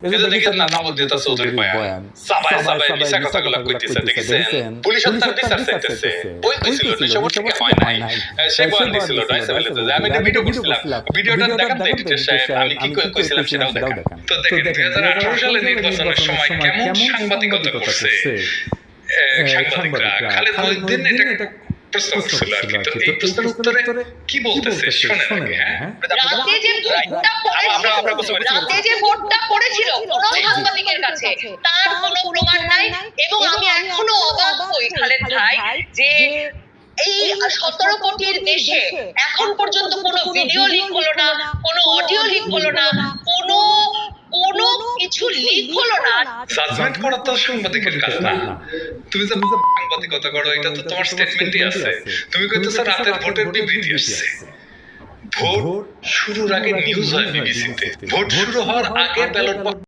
এজন্য দেখেন না নবদ্বীতা চৌধুরী বয়ান সাবায় সাবায় মিছা কথাগুলো কইতেছে দেখেছেন পুলিশ তার বিচার চাইতেছে ওই কইছিল নিশাবর থেকে হয় নাই সে বয়ান দিছিল ডয়সে বলেছে যে আমি একটা ভিডিও করছিলাম ভিডিওটা দেখান তো এডিটর সাহেব আমি কি কইছিলাম সেটাও দেখান তো দেখেন 2018 সালে নির্বাচনের সময় কেমন সাংবাদিকতা করছে সাংবাদিকরা খালেদ মহিউদ্দিন এটা প্রশ্ন করছিল আর কি তো এই প্রশ্নের উত্তরে কি বলতেছে শোনেন হ্যাঁ রাতে যে ভোটটা পড়েছিল কোনো সাংবাদিকের কাছে তার কোনো প্রমাণ নাই এবং আমি এখনো অবাক হই খালেদ ভাই যে এই 17 কোটির দেশে এখন পর্যন্ত কোনো ভিডিও লিক হলো না, কোনো অডিও লিক হলো না, কোনো কিছু লিক হলো না। জাজমেন্ট করা তো সাংবাদিকের কাজ না। তুমি যে সাংবাদিকতা করো এটা তো তোমার স্টেটমেন্টই আছে। তুমি কইতেছো রাতের ভোটের বিবৃতি আসছে। ভোট শুরুর আগে নিউজ হয় বিবিসিতে। ভোট শুরু হওয়ার আগে ব্যালট